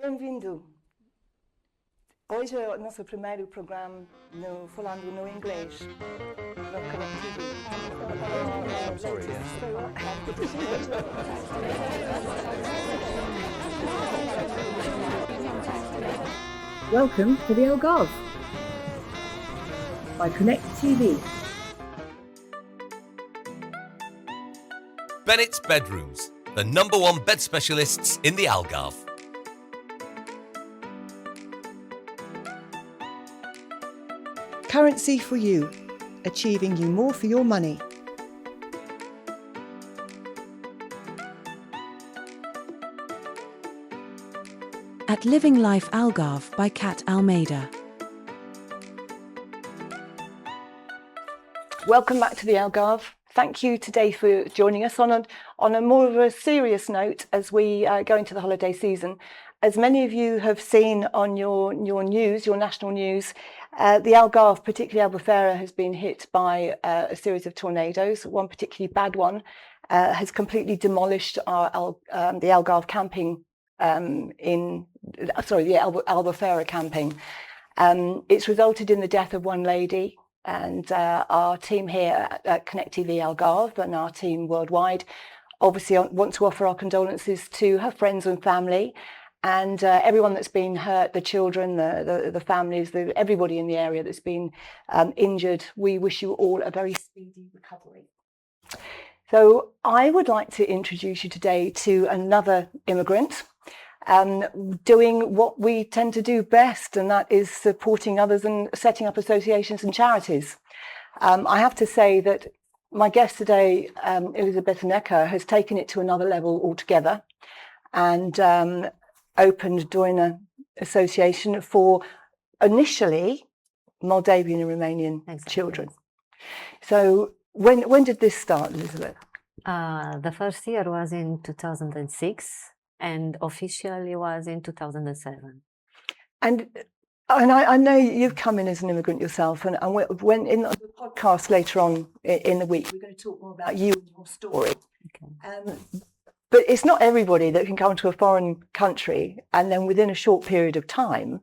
Bem-vindo! Hoje é o nosso primeiro programa falando no inglês, no Connect TV. Sorry, Welcome to the Algarve by Connect TV. Bennett's Bedrooms, the #1 bed specialists in the Algarve. Currency for you, achieving you more for your money. At Living Life Algarve by Kat Almeida. Welcome back to the Algarve. Thank you today for joining us on a more of a serious note as we go into the holiday season. As many of you have seen on your news, your national news, the Algarve, particularly Albufeira, has been hit by a series of tornadoes. One particularly bad one has completely demolished the Algarve camping Albufeira camping. It's resulted in the death of one lady. And our team here at Connect TV Algarve and our team worldwide obviously want to offer our condolences to her friends and family and everyone that's been hurt, the children, the families, everybody in the area that's been injured. We wish you all a very speedy recovery. So I would like to introduce you today to another immigrant doing what we tend to do best, and that is supporting others and setting up associations and charities. I have to say that my guest today, Elizabeth Necker, has taken it to another level altogether and opened Doina Association for initially Moldavian and Romanian children. So when did this start, Elizabeth? The first year was in 2006. And officially was in 2007. And I know you've come in as an immigrant yourself, and when in the podcast later on in the week, we're going to talk more about you and your story. Okay. But it's not everybody that can come to a foreign country and then within a short period of time,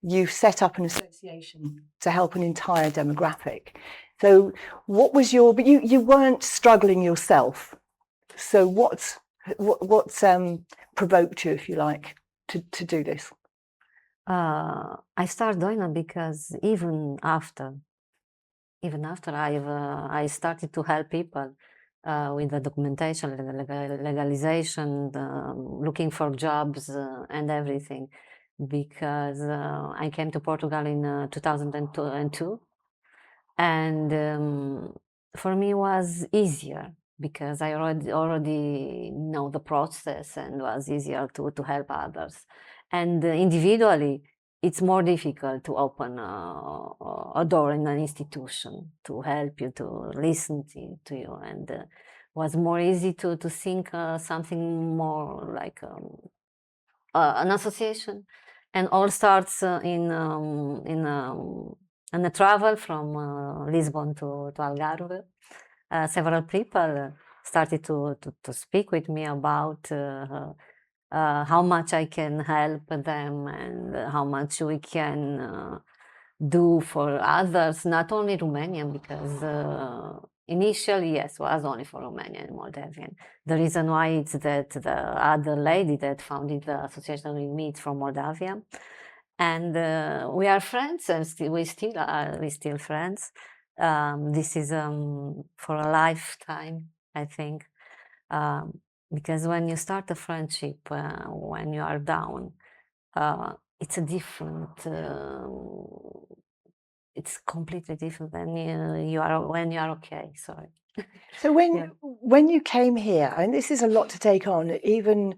you've set up an association to help an entire demographic. So what was but you weren't struggling yourself. So what's provoked you, if you like, to do this? I started doing it because even after I started to help people with the documentation, legalization, looking for jobs and everything, because I came to Portugal in 2002, and for me it was easier, because I already know the process and was easier to help others. And individually, it's more difficult to open a door in an institution to help you, to listen to you. And was more easy to think something more like an association. And all starts in a travel from Lisbon to Algarve. Several people started to speak with me about how much I can help them and how much we can do for others, not only Romanian, because initially, yes, was only for Romanian and Moldavian. The reason why it's that the other lady that founded the association with me is from Moldavia, and we are friends, and we still friends. This is for a lifetime, I think, because when you start a friendship, when you are down, it's a different. It's completely different than when you are okay. Sorry. So when you came here, and this is a lot to take on, even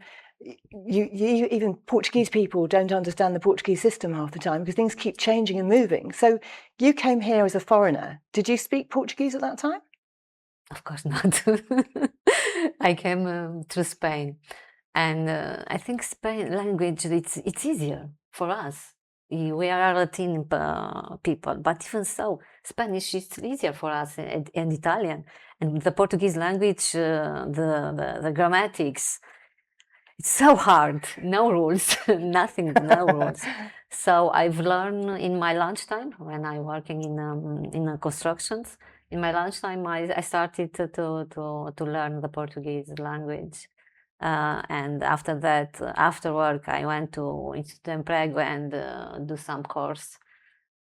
even Portuguese people don't understand the Portuguese system half the time because things keep changing and moving. So you came here as a foreigner. Did you speak Portuguese at that time? Of course not. I came through Spain, and I think Spain language it's easier for us. We are Latin people, but even so, Spanish is easier for us, and Italian, and the Portuguese language, the grammatics. it's so hard. No rules, nothing, no rules. So I've learned in my lunchtime when I'm working in constructions. In my lunchtime, I started to learn the Portuguese language. And after that, after work, I went to Instituto Emprego and do some course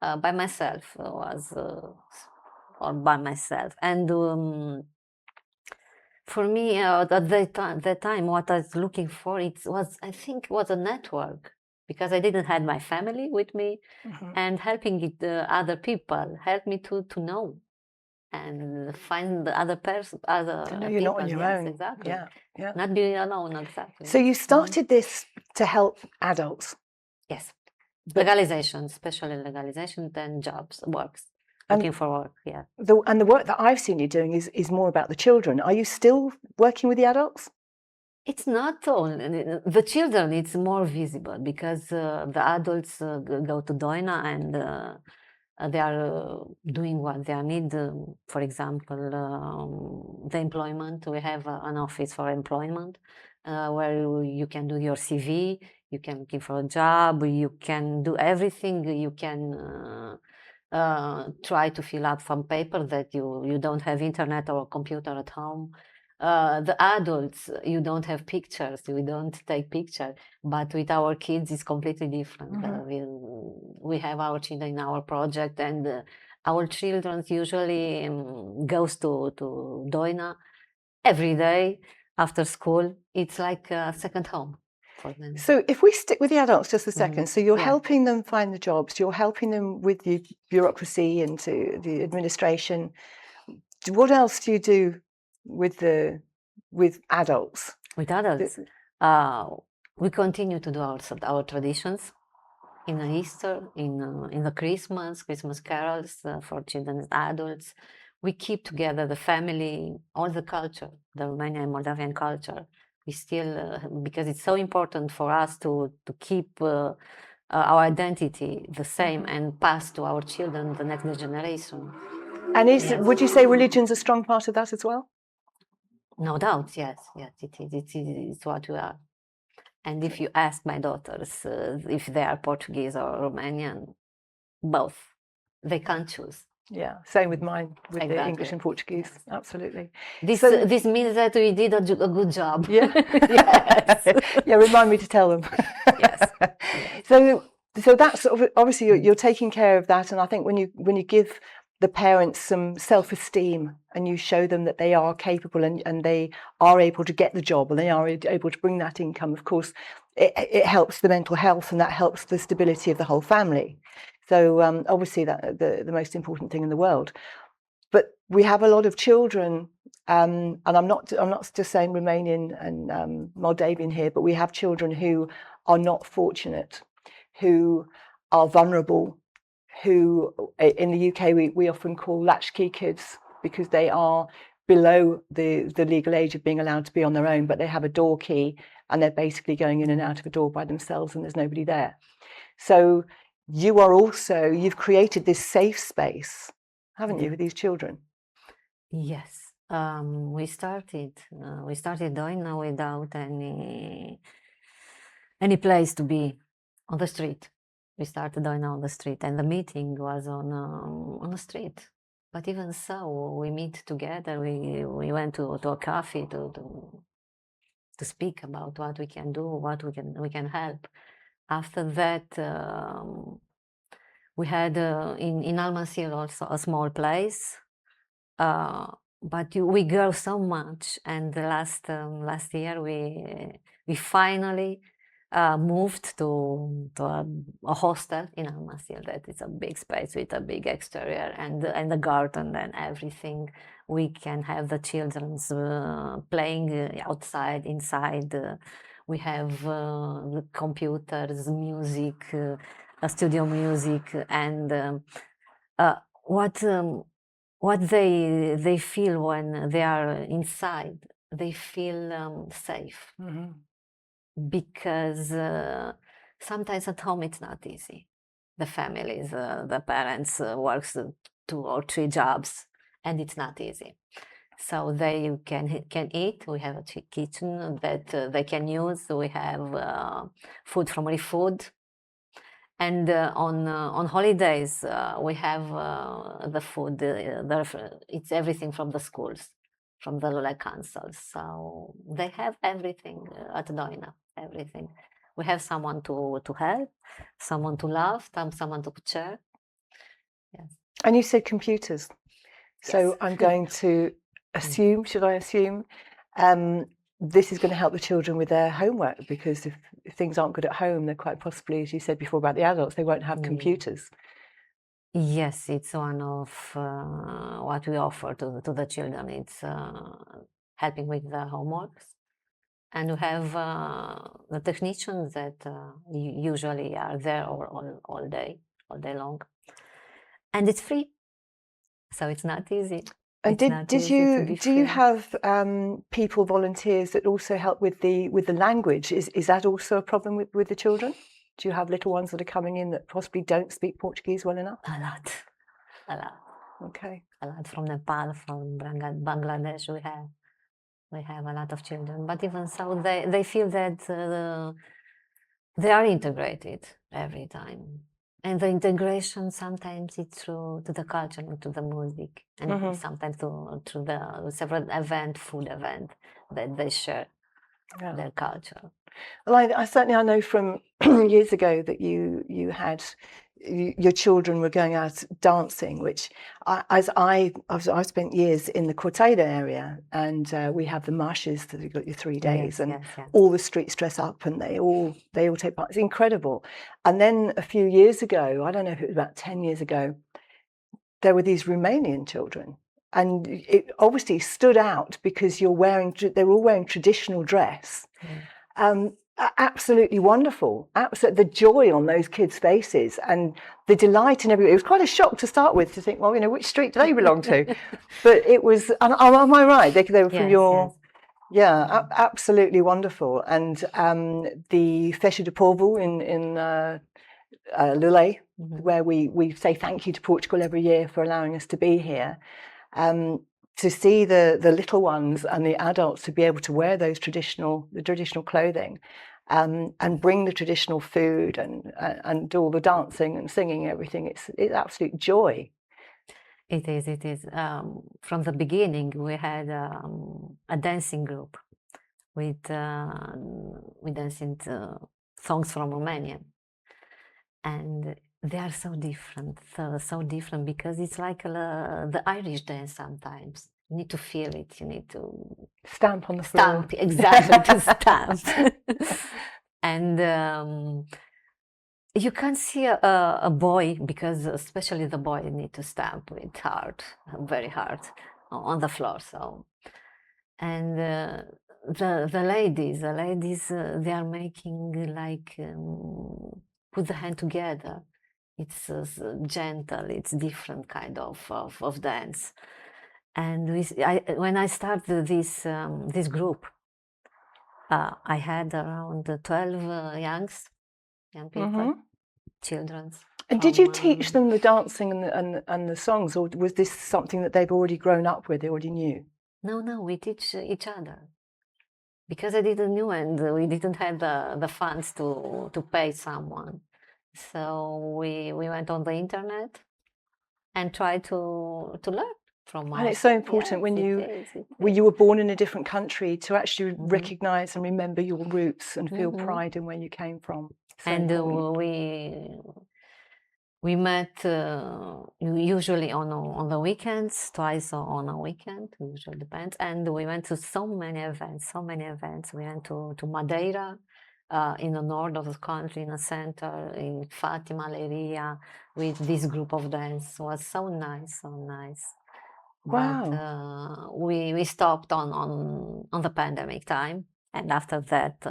by myself. Or by myself. And for me, at that time, what I was looking for, I think, was a network, because I didn't have my family with me, and helping other people helped me to know and find the other person, other To know you're not on people. your Yes, own. exactly. Yeah, yeah. Not being alone, exactly. So you started this to help adults. Yes. But- Legalization, especially legalization, then jobs, works. And- Looking for work, yeah. And the work that I've seen you doing is more about the children. Are you still working with the adults? It's not only the children, it's more visible because the adults go to Doina and they are doing what they need. For example, the employment. We have an office for employment where you can do your CV, you can looking for a job, you can do everything. You can try to fill up some paper that you don't have internet or computer at home. The adults, you don't have pictures, we don't take picture, but with our kids it's completely different. We have our children in our project, and our children usually goes to Doina every day after school. It's like a second home for them. So if we stick with the adults just a second, so you're Yeah. helping them find the jobs, you're helping them with the bureaucracy and to the administration. What else do you do with adults? With adults, we continue to do our traditions in the Easter, in the Christmas carols for children and adults. We keep together the family, all the culture, the Romanian and Moldavian culture. We still, because it's so important for us to keep our identity the same and pass to our children, the next generation. And Yes. would you say religion's a strong part of that as well? No doubt, yes, it is. It's what we are. And if you ask my daughters if they are Portuguese or Romanian, both, they can't choose. Yeah, same with mine, with the Exactly. English and Portuguese. Absolutely. This So- this means that we did a good job. Yeah. Yes. Yeah, remind me to tell them. Yes. So that's obviously you're taking care of that, and I think when you give the parents some self-esteem and you show them that they are capable and they are able to get the job and they are able to bring that income, of course, it helps the mental health and that helps the stability of the whole family. So obviously that the most important thing in the world. But we have a lot of children, and I'm not just saying Romanian and Moldavian here, but we have children who are not fortunate, who are vulnerable, who in the UK we often call latchkey kids because they are below the legal age of being allowed to be on their own, but they have a door key and they're basically going in and out of a door by themselves and there's nobody there. So you've created this safe space, haven't you, with these children? Yes. We started Doina without any place to be on the street. We started Doina on the street, and the meeting was on the street. But even so, we meet together. We went to a cafe to speak about what we can do, what we can help. After that, we had in Almasil also a small place, but we grew so much. And last year we finally moved to a hostel in Almasil. That is a big space with a big exterior and a garden and everything. We can have the children playing outside, inside. We have the computers, music, studio music, and what they feel when they are inside. They feel safe. Mm-hmm. Because sometimes at home it's not easy. The families, the parents works 2 or 3 jobs, and it's not easy. so they can eat. We have a kitchen that they can use. We have food from ReFood. And on holidays, we have the food. It's everything from the schools, from the Lulek councils. So they have everything at Doina. Everything. We have someone to help, someone to love, someone to share. Yes. And you said computers. So Yes. I'm going to assume, should I assume, this is going to help the children with their homework, because if things aren't good at home, they're quite possibly, as you said before about the adults, they won't have computers. Yes, it's one of what we offer to the children. It's helping with the homeworks. And we have the technicians that usually are there all day long. And it's free. So it's not easy. And It's not did easy to you be do you free. have people, volunteers that also help with the language? Is that also a problem with the children? Do you have little ones that are coming in that possibly don't speak Portuguese well enough? A lot. Okay. A lot from Nepal, from Bangladesh. We have a lot of children, but even so, they feel that they are integrated every time. And the integration sometimes it's through to the culture and to the music, and sometimes through the several food event that they share their culture. Well, I certainly know from years ago that you had your children were going out dancing, which I've spent years in the Corteira area, and we have the marshes that you've got your 3 days, Yes, and yes. all the streets dress up, and they all take part. It's incredible. And then a few years ago, I don't know if it was about 10 years ago, there were these Romanian children, and it obviously stood out because they were all wearing traditional dress. Absolutely wonderful. The joy on those kids' faces and the delight in everything. It was quite a shock to start with to think, well, which street do they belong to? But it was, am I right? They were from Yes. Yeah, absolutely wonderful. And the Festa de Povo in Lulek, where we say thank you to Portugal every year for allowing us to be here. To see the little ones and the adults to be able to wear the traditional clothing, and bring the traditional food and do all the dancing and singing and everything, it's absolute joy. It is. From the beginning, we had a dancing group with dancing songs from Romania, and they are so different because it's like the Irish dance. Sometimes you need to feel it. You need to stamp on the floor. Exactly, to stamp. And you can't see a boy, because especially the boy need to stamp with very hard on the floor. So, and the ladies, they are making like put the hand together. It's gentle. It's different kind of dance. And when I started this group, I had around 12 young people, children. And did you teach them the dancing and the songs, or was this something that they've already grown up with? They already knew? No, we teach each other, because I didn't know, and we didn't have the funds to pay someone. So we went on the internet and tried to learn from. And it's so important when you were born in a different country to actually recognize and remember your roots and feel pride in where you came from. So and we met usually on the weekends, twice on a weekend, usually depends. And we went to so many events. We went to Madeira, in the north of the country, in the center, in Fatima, Leiria, with this group of dance. It was so nice. Wow. But we stopped on the pandemic time, and after that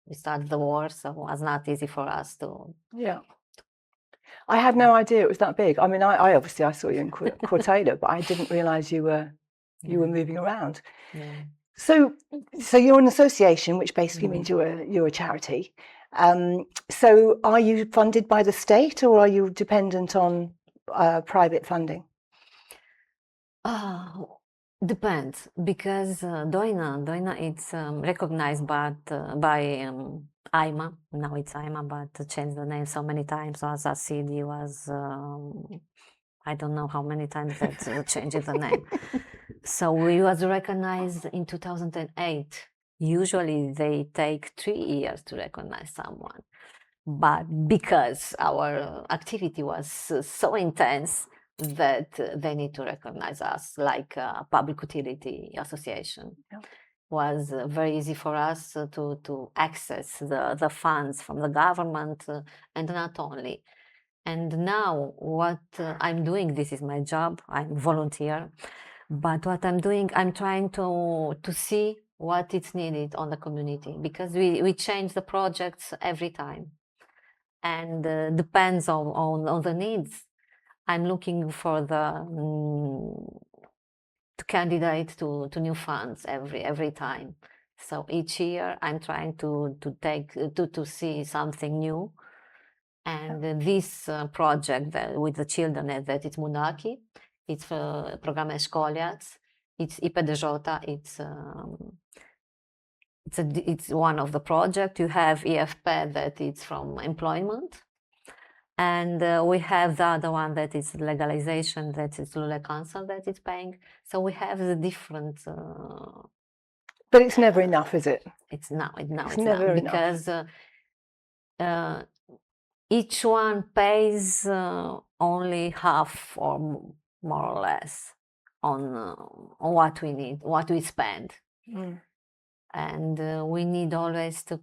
we started the war, so it was not easy for us to. Yeah. I had no idea it was that big. I mean, I obviously I saw you in Corteira, but I didn't realize you were moving around. Yeah. So you're an association, which basically means you're a charity. So are you funded by the state, or are you dependent on private funding? Depends, because Doina it's recognized by IMA. Now it's IMA, but changed the name so many times. So as I said, it was I don't know how many times that changed the name. So we was recognized in 2008. Usually they take 3 years to recognize someone, but because our activity was so intense that they need to recognize us like a public utility association. Yeah. Was very easy for us to access the funds from the government and not only. And now what I'm doing, this is my job, I'm volunteer, but what I'm doing, I'm trying to see what is needed on the community, because we change the projects every time, and depends on the needs. I'm looking for the to candidate to new funds every time. So each year I'm trying to take to see something new. And this project with the children that it's Munaki, it's Programa Escolhas, it's IPDJ, it's one of the project. You have EFP that it's from employment, and we have the other one that is legalization, that is Lula Council that is paying. So we have the different. But it's never enough, is it? It's never never enough, enough. because each one pays only half or more or less on what we need, what we spend. And we need always to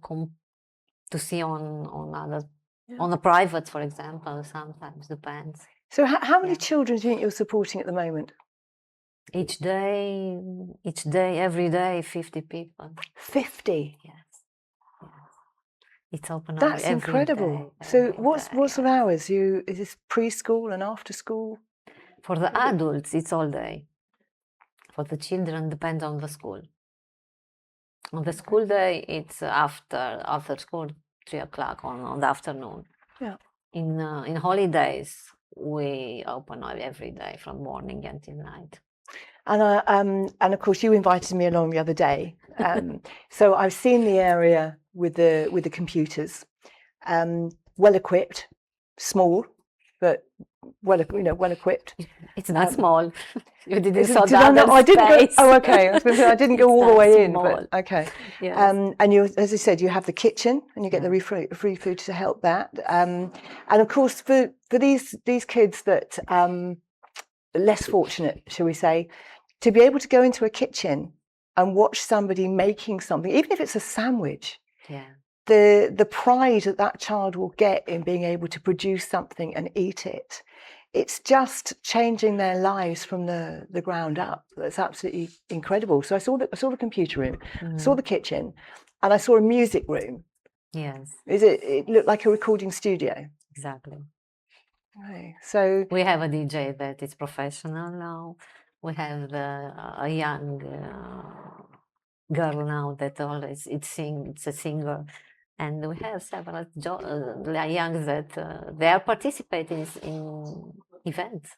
see on other, on the private, for example. Sometimes depends. So how many Yeah. children do you think you're supporting at the moment? Each day, every day, 50 people. 50. Yes. It's open That's every incredible. day, So every what day, sort of yeah. hours? Is this preschool and after school? For the adults, it's all day. For the children, depends on the school. On the school day, it's after school, 3 o'clock on the afternoon. Yeah. In holidays, we open every day from morning until night. And of course, you invited me along the other day. So I've seen the area with the computers, well equipped, small, but well equipped. It's not small. You didn't saw Did the I other not? I didn't go. space. Oh, okay. I was going to say I didn't go It's all the not way in, small. but okay. Yes. And you, as I said, you have the kitchen, and you get Yeah. the free food to help that. And of course, for these kids that less fortunate, shall we say, to be able to go into a kitchen and watch somebody making something, even if it's a sandwich, Yeah. the pride that child will get in being able to produce something and eat it, it's just changing their lives from the ground up. That's absolutely incredible. So I saw the computer room, I saw the kitchen, and I saw a music room. Yes. It looked like a recording studio. Exactly. Right. So We have a DJ that is professional now. We have a young girl now that always it's a singer, and we have several young that they are participating in events,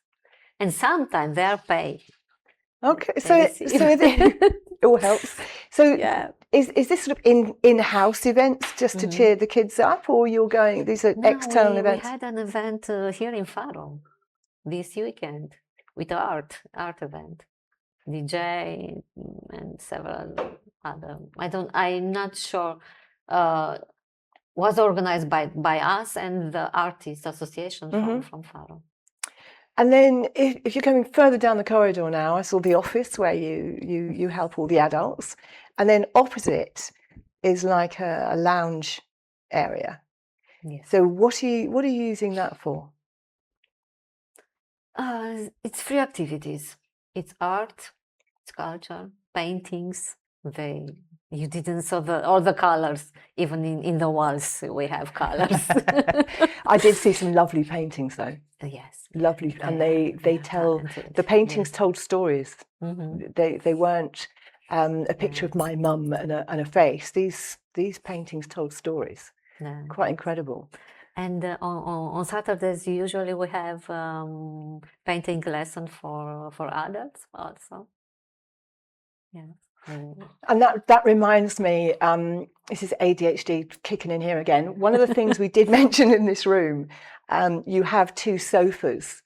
and sometimes they are paid. okay, They so receive. it all helps. So Yeah. is this sort of in-house events just to cheer the kids up, or you're going? These are No, external events. We had an event here in Faro this weekend with art event, DJ and several other. I'm not sure. Was organized by us and the artists association from Faro. And then if you're coming further down the corridor now, I saw the office where you help all the adults, and then opposite is like a lounge area. Yes. So what are you using that for? It's free activities. It's art, it's culture, paintings. You didn't saw all the colors. Even in the walls, we have colors. I did see some lovely paintings though. Yes. Lovely, and they are tell talented. the paintings told stories. Mhm. They weren't a picture of my mum and a face. These paintings told stories. Yeah. Quite incredible. And on Saturdays, usually we have painting lesson for adults also. Yeah. Mm. And that reminds me, this is ADHD kicking in here again. One of the things we did mention in this room, you have 2 sofas,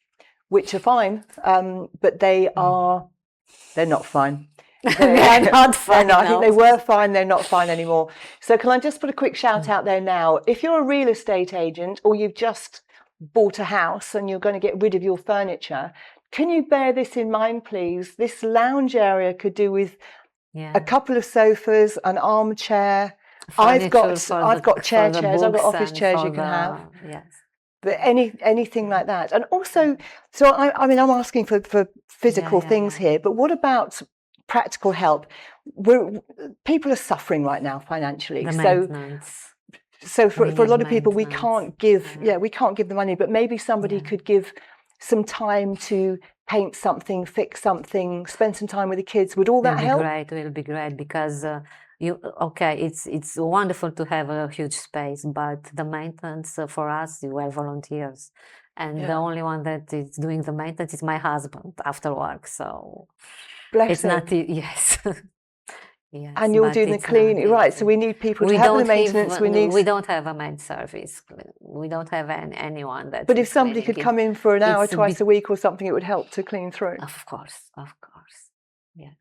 which are fine, but they're not fine. They're not fine. I think they no. were fine. They're not fine anymore. So can I just put a quick shout out there now? If you're a real estate agent or you've just bought a house and you're going to get rid of your furniture, can you bear this in mind, please? This lounge area could do with Yeah. a couple of sofas, an armchair. I've got chairs, I've got office chairs you can have. Yes. But anything like that. And also, so I mean, I'm asking for physical things here, but what about practical help? People are suffering right now financially. The maintenance. So for a lot of people, we maintenance. can't give, we can't give the money, but maybe somebody could give some time to paint something, fix something, spend some time with the kids. Would all that help? It will be great because it's wonderful to have a huge space, but the maintenance for us, we're volunteers, and the only one that is doing the maintenance is my husband after work. So Bless him. not yes. Yes, and you're doing the cleaning, right? So we need people to help the maintenance. We don't have a maid service. We don't have anyone that. But if somebody could come in for an hour twice a week or something, it would help to clean through. Of course, yeah.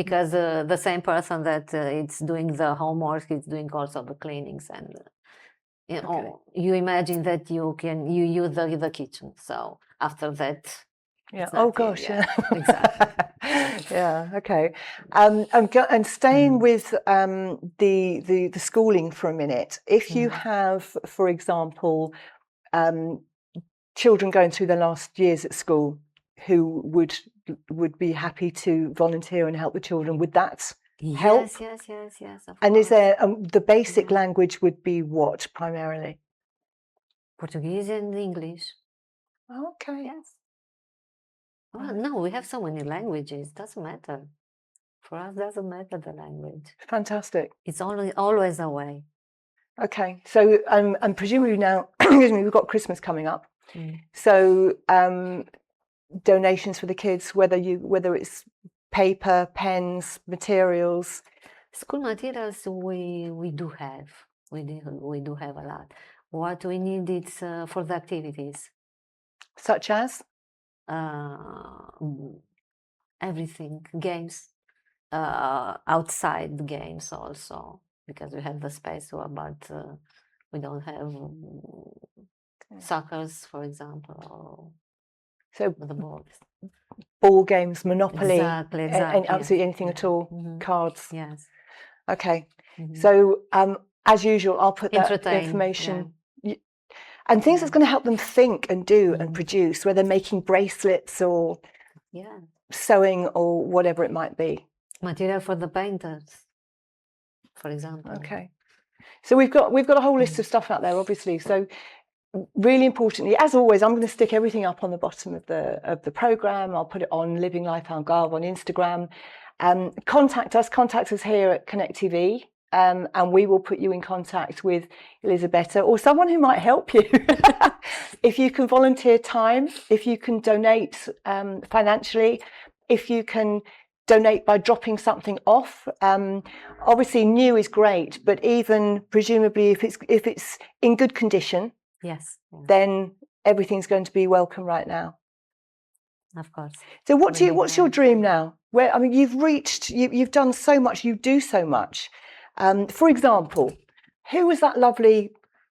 Because the same person that it's doing the homework is doing also the cleanings, and you imagine that you use the kitchen. So after that. Yeah. Oh gosh. Yeah. Exactly. Yeah. Okay. And staying with the schooling for a minute. If you have, for example, children going through their last years at school who would be happy to volunteer and help the children, would that help? Yes. And is there the basic language would be what primarily? Portuguese and English. Okay. Yes. Well, no, we have so many languages. Doesn't matter. For us, doesn't matter the language. Fantastic. It's always a way. Okay. So, and presumably now, excuse me, we've got Christmas coming up. So, donations for the kids, whether it's paper, pens, materials. School materials, we do have. We do have a lot. What we need is for the activities. Such as? Everything, games, outside games also, because we have the space, but we don't have soccers, for example, so the balls. Ball games, Monopoly, exactly, and absolutely anything at all, cards. Yes. Okay. So as usual, I'll put that information. And things that's going to help them think and do and produce, whether making bracelets or sewing or whatever it might be. Material for the painters, for example. Okay. So we've got a whole list of stuff out there, obviously. So really importantly, as always, I'm going to stick everything up on the bottom of the program. I'll put it on Living Life Algarve on Instagram. Contact us here at Connect TV. And we will put you in contact with Elisabetta or someone who might help you. If you can volunteer time, if you can donate financially, if you can donate by dropping something off. Obviously, new is great, but even presumably if it's in good condition, then everything's going to be welcome right now. Of course. So what's your dream now? Where you've done so much, you do so much. For example, who was that lovely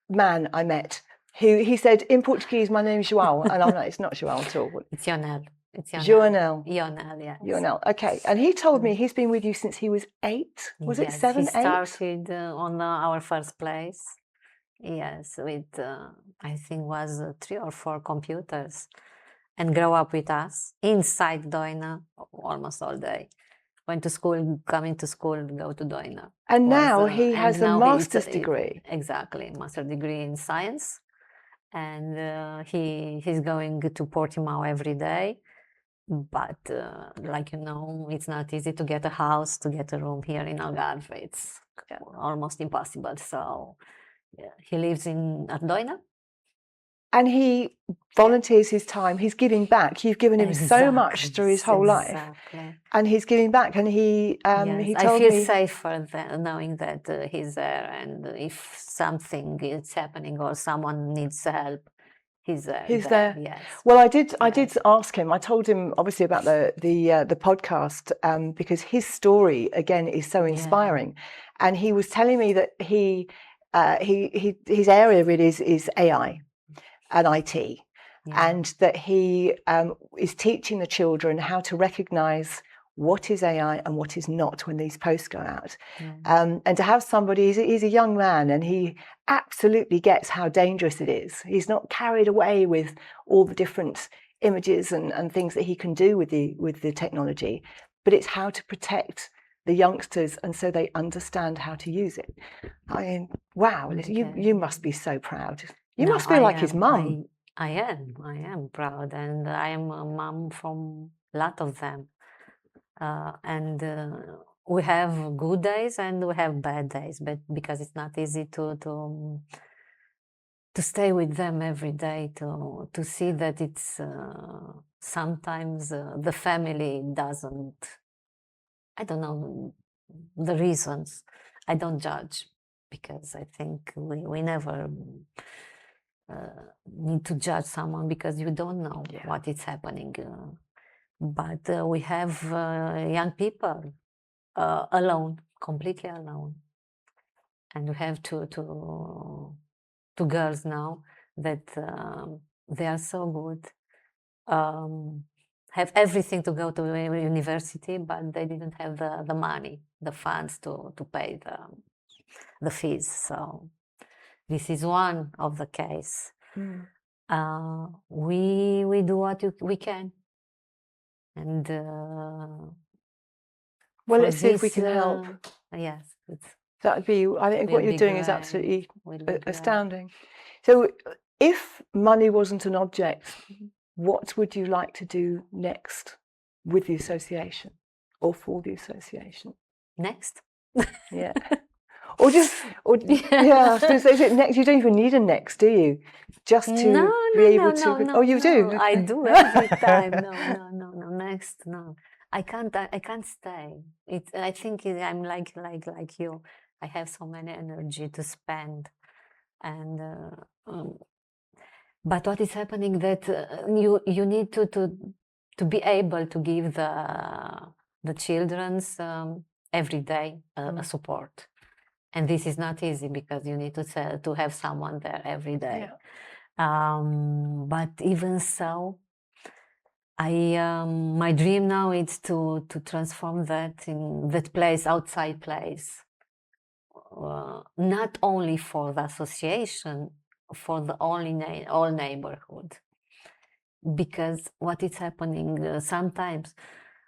man I met who he said in Portuguese, my name's João, and I'm like, it's not João at all. It's Ionel. Joanel. Ionel, yes. Ionel, okay. And he told me he's been with you since he was 8. Was it 7, 8? He started on our first place. Yes, with I think was 3 or 4 computers, and grow up with us inside Doina almost all day. Went to school, coming to school, go to Doina. And now he has a master's degree. Exactly, master's degree in science. And he's going to Portimao every day. But like you know, it's not easy to get a house, to get a room here in Algarve. It's almost impossible. So he lives at Doina. And he volunteers his time. He's giving back. You've given him so much Exactly, through his whole life, exactly. and he's giving back. And he Yes, I told feel me, safer knowing that he's there, and if something is happening or someone needs help, he's there. He's there. Yes. Well, I did Yes. ask him. I told him obviously about the podcast because his story again is so inspiring, and he was telling me that his area really is AI and IT, Yeah. and that he is teaching the children how to recognise what is AI and what is not when these posts go out. Yeah. And to have somebody, he's a young man, and he absolutely gets how dangerous it is. He's not carried away with all the different images and things that he can do with the technology, but it's how to protect the youngsters and so they understand how to use it. I mean, wow, you must be so proud. You No, must feel like his mum. I am proud, and I am a mom from a lot of them. And we have good days and we have bad days, but because it's not easy to stay with them every day, to see that it's sometimes the family doesn't, I don't know the reasons. I don't judge because I think we never need to judge someone because you don't know what is happening. But we have young people alone, completely alone, and we have two girls now that they are so good, have everything to go to university, but they didn't have the money, the funds to pay the fees. So this is one of the case. We do what we can, and well, let's see if we can help. Yes, That would be. I think what you're doing is absolutely astounding. So, if money wasn't an object, what would you like to do next with the association or for the association? Next? Yeah. Or just, yeah, I was going to say, is it next? You don't even need a next, do you? Just to be able to. Oh, you do? I do every time. No. Next, no. I can't stay. I think I'm like you. I have so many energy to spend, and but what is happening that you need to be able to give the children's every day a support. And this is not easy because you need to have someone there every day. But even so, my dream now is to transform that in that place, outside place, not only for the association, for the all neighborhood. Because what is happening sometimes,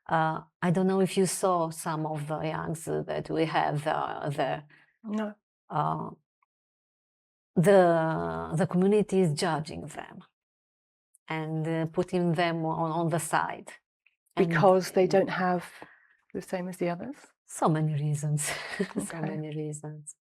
I don't know if you saw some of the youngs that we have there. No. The community is judging them and putting them on the side. Because they don't have the same as the others? So many reasons. Okay. So many reasons.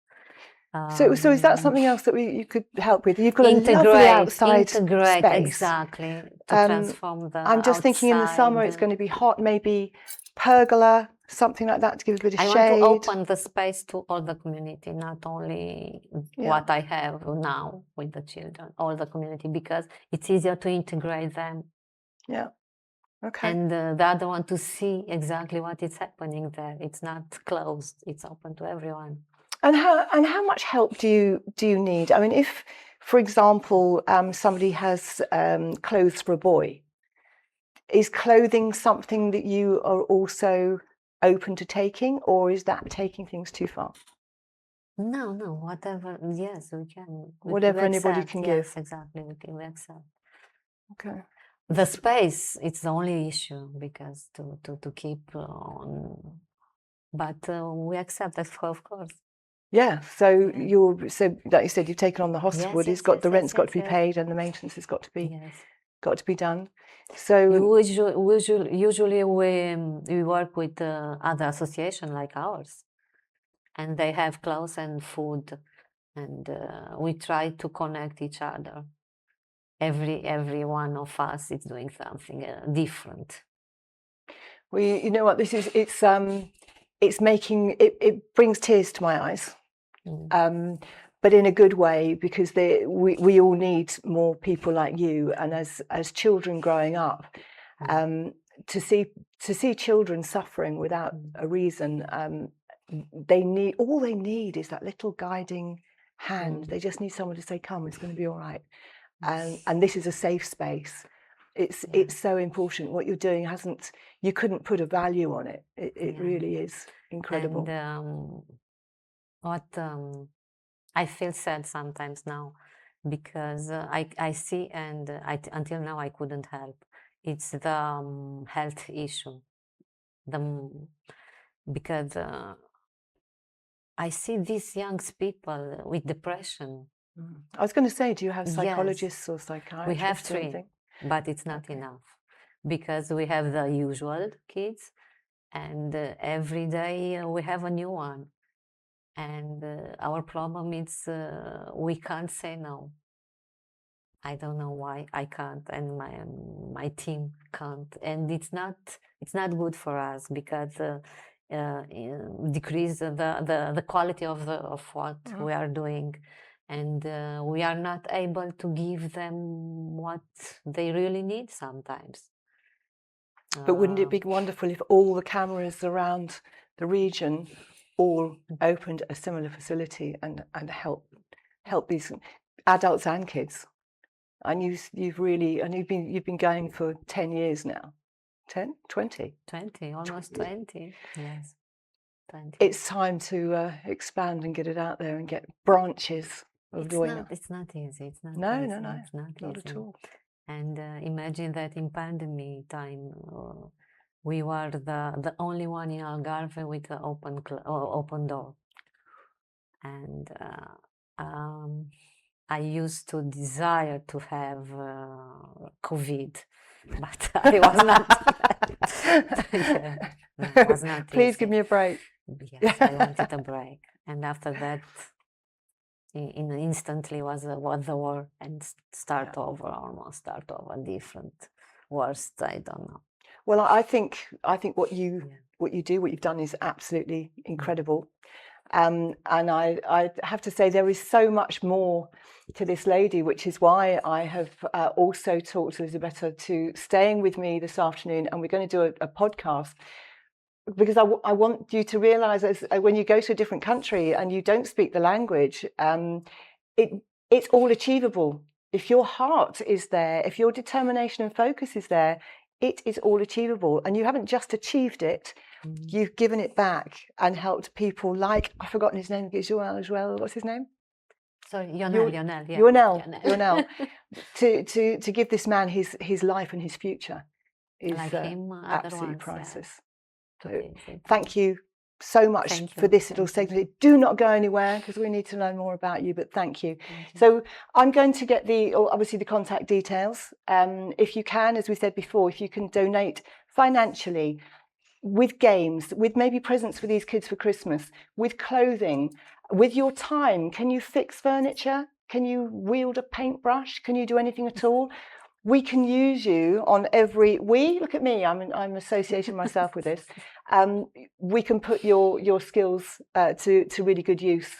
So is that something else that you could help with? You've got a lovely outside space. Exactly, to transform the I'm just thinking in the summer it's going to be hot, maybe pergola, something like that to give a bit of shade. I want to open the space to all the community, not only what I have now with the children, all the community, because it's easier to integrate them. Yeah. Okay. And the other one to see exactly what is happening there. It's not closed, it's open to everyone. And how much help do you need? I mean, if, for example, somebody has clothes for a boy, is clothing something that you are also open to taking, or is that taking things too far? No, whatever. Yes, we can. Whatever anybody can give. Yes, exactly. We can accept. Okay. The space, it's the only issue because to keep on, but we accept that, of course. Yeah, so like you said, you've taken on the hospital. The rent's got to be paid, and the maintenance has got to be done. So usually we work with other associations like ours, and they have clothes and food, and we try to connect each other. every one of us is doing something different. Well, you know what, this is, it's making, it brings tears to my eyes. But in a good way, because we all need more people like you. And as children growing up, to see children suffering without a reason, all they need is that little guiding hand. They just need someone to say, "Come, it's going to be all right." And this is a safe space. It's so important. What you're doing you couldn't put a value on it. It really is incredible. And what I feel sad sometimes now, because I see, and until now I couldn't help. It's the health issue. Because I see these young people with depression. I was going to say, do you have Yes. psychologists or psychiatrists? We have or 3, anything? but it's not enough, because we have the usual kids, and every day we have a new one. And our problem is we can't say no. I don't know why I can't, and my team can't, and it's not good for us, because decrease the quality of what we are doing, and we are not able to give them what they really need sometimes. But wouldn't it be wonderful if all the cameras around the region all opened a similar facility and help these adults and kids? And you've been going for 10 years now. 10, 20? 20, almost 20. Yes, 20. It's time to expand and get it out there and get branches of Doina. It's not easy. It's not No, easy. no, It's not not easy. at all. And imagine that in pandemic time, we were the only one in Algarve with an open door. And I used to desire to have COVID, but I was not. It was not Please easy. give me a break. Yes, I wanted a break. And after that, instantly was the war, and start over different, worst, I don't know. Well, I think what you've done is absolutely incredible. And I have to say there is so much more to this lady, which is why I have also talked to Elisabetta to staying with me this afternoon, and we're going to do a podcast, because I want you to realize when you go to a different country and you don't speak the language, it's all achievable. If your heart is there, if your determination and focus is there, it is all achievable. And you haven't just achieved it, you've given it back and helped people like, I've forgotten his name, Joel as well. What's his name? Sorry, Lionel. Lionel. To give this man his life and his future is like him, absolutely ones, priceless. Yeah. So thank you so much for this little segment. Do not go anywhere, because we need to learn more about you, but thank you. So I'm going to get obviously the contact details. If you can, as we said before, if you can donate financially, with games, with maybe presents for these kids for Christmas, with clothing, with your time. Can you fix furniture? Can you wield a paintbrush? Can you do anything at all? We can use you on look at me, I'm associating myself with this. We can put your skills to really good use.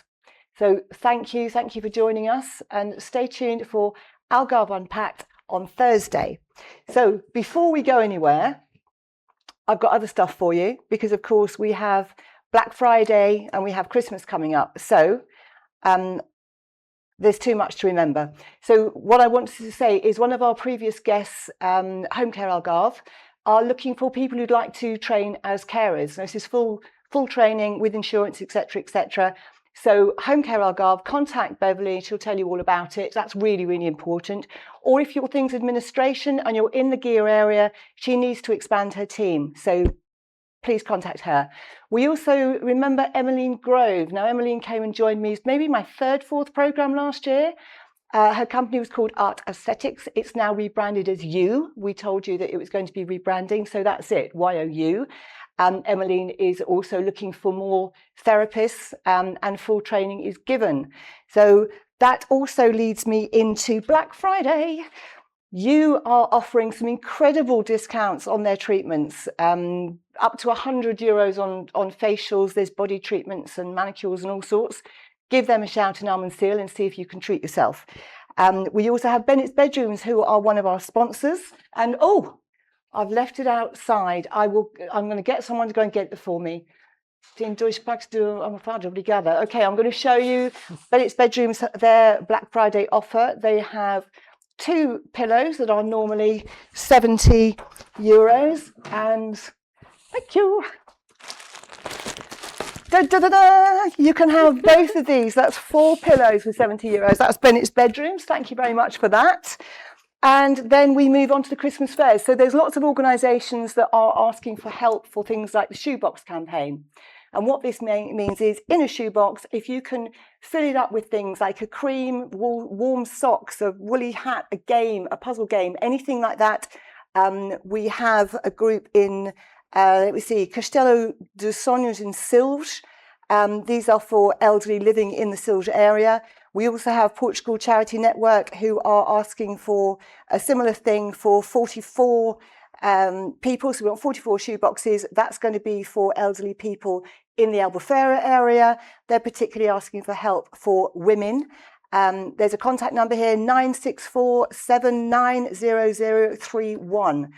So thank you for joining us, and stay tuned for Algarve Unpacked on Thursday. So before we go anywhere, I've got other stuff for you, because of course we have Black Friday and we have Christmas coming up. So there's too much to remember. So what I wanted to say is one of our previous guests, Home Care Algarve, are looking for people who'd like to train as carers. This is full training with insurance, etc., etc. So Home Care Algarve, contact Beverly, she'll tell you all about it. That's really, really important. Or if your thing's administration and you're in the gear area, she needs to expand her team. So please contact her. We also remember Emmeline Grove. Now, Emmeline came and joined me, maybe my fourth programme last year. Her company was called Art Aesthetics. It's now rebranded as You. We told you that it was going to be rebranding, so that's it, YOU. Emmeline is also looking for more therapists, and full training is given. So that also leads me into Black Friday. you are offering some incredible discounts on their treatments, up to €100 on facials. There's body treatments and manicures and all sorts. Give them a shout in Almondsey and see if you can treat yourself. We also have Bennett's Bedrooms, who are one of our sponsors. And I've left it outside. I'm going to get someone to go and get it for me. Okay, I'm going to show you Bennett's Bedrooms, their Black Friday offer. They have 2 pillows that are normally €70. And thank you. Da, da, da, da. You can have both of these. That's 4 pillows for €70. That's Bennett's Bedrooms. Thank you very much for that. And then we move on to the Christmas fairs. So there's lots of organisations that are asking for help for things like the shoebox campaign. And what this means is, in a shoebox, if you can fill it up with things like a cream, warm socks, a woolly hat, a game, a puzzle game, anything like that. We have a group in, let me see, Castelo dos Sonhos in Silves. These are for elderly living in the Silves area. We also have Portugal Charity Network, who are asking for a similar thing for 44 people. So we want 44 shoeboxes. That's going to be for elderly people in the Albufeira area. They're particularly asking for help for women. There's a contact number here, 964 790031.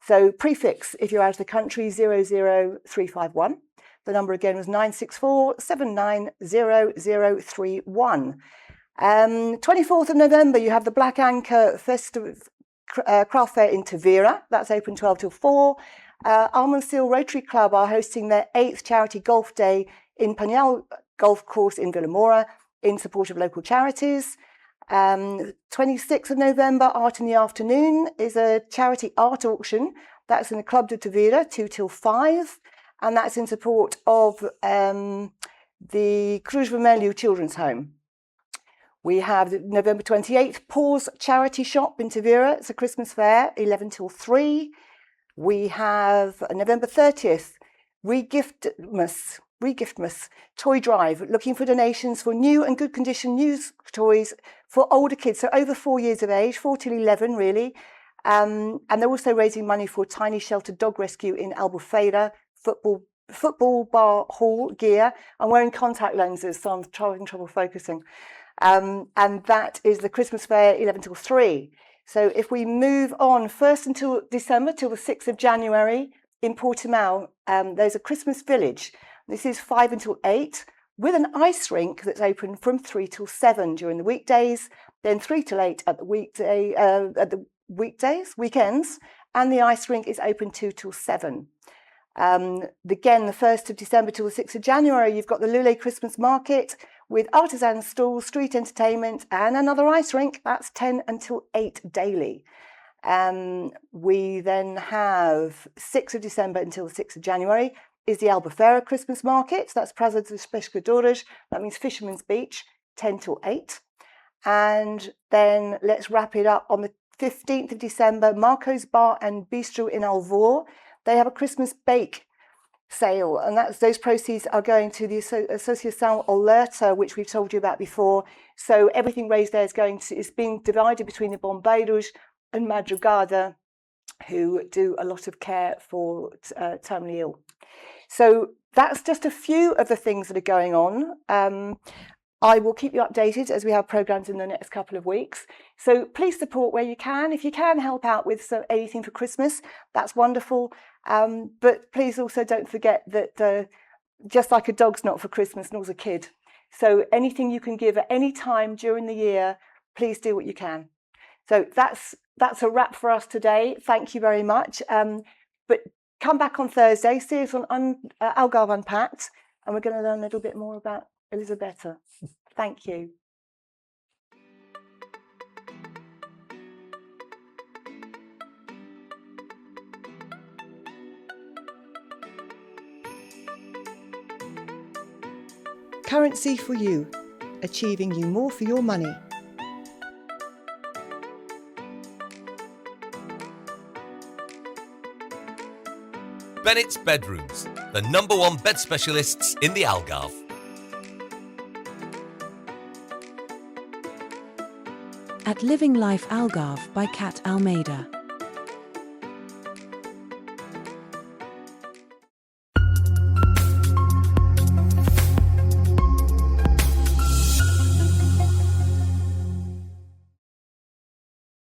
So prefix, if you're out of the country, 00351. The number again was 964 790031. 24th of November, you have the Black Anchor Festive Craft Fair in Tavira. That's open 12 till 4. Almondsey Rotary Club are hosting their 8th Charity Golf Day in Panhal Golf Course in Villamora in support of local charities. 26th of November, Art in the Afternoon, is a charity art auction. That's in the Club de Tavira, 2 till 5. And that's in support of the Cruz Vermelho Children's Home. We have the November 28th, Paws Charity Shop in Tavira. It's a Christmas fair, 11 till 3. We have November 30th, Regiftmas Toy Drive, looking for donations for new and good condition used toys for older kids, so over 4 years of age, 4 till 11 really. And they're also raising money for Tiny Shelter Dog Rescue in Albufeira, football bar hall gear. I'm wearing contact lenses, so I'm having trouble focusing. And that is the Christmas fair, 11 till 3. So if we move on first until December, till the 6th of January in Portimao, there's a Christmas village. This is 5 until 8 with an ice rink that's open from 3 till 7 during the weekdays, then 3 till 8 at the weekends, and the ice rink is open 2 till 7. Again, the 1st of December till the 6th of January, you've got the Lule Christmas Market with artisan stalls, street entertainment, and another ice rink. That's 10 until 8 daily. We then have 6th of December until the 6th of January is the Albufeira Christmas Market. That's Praça dos Pescadores. That means Fisherman's Beach, 10 till 8. And then let's wrap it up on the 15th of December, Marco's Bar and Bistro in Alvor. They have a Christmas bake sale, and those proceeds are going to the Associação Alerta, which we've told you about before. So everything raised there is being divided between the Bombeiros and Madrugada, who do a lot of care for terminally ill. So that's just a few of the things that are going on. I will keep you updated as we have programs in the next couple of weeks. So please support where you can. If you can help out with anything for Christmas, that's wonderful. But please also don't forget that just like a dog's not for Christmas, nor's a kid. So anything you can give at any time during the year, please do what you can. So that's a wrap for us today. Thank you very much. But come back on Thursday, see us on Algarve Unpacked, and we're going to learn a little bit more about Elisabetta. Thank you. Currency for you, achieving you more for your money. Bennett's Bedrooms, the #1 bed specialists in the Algarve. at Living Life Algarve by Kat Almeida.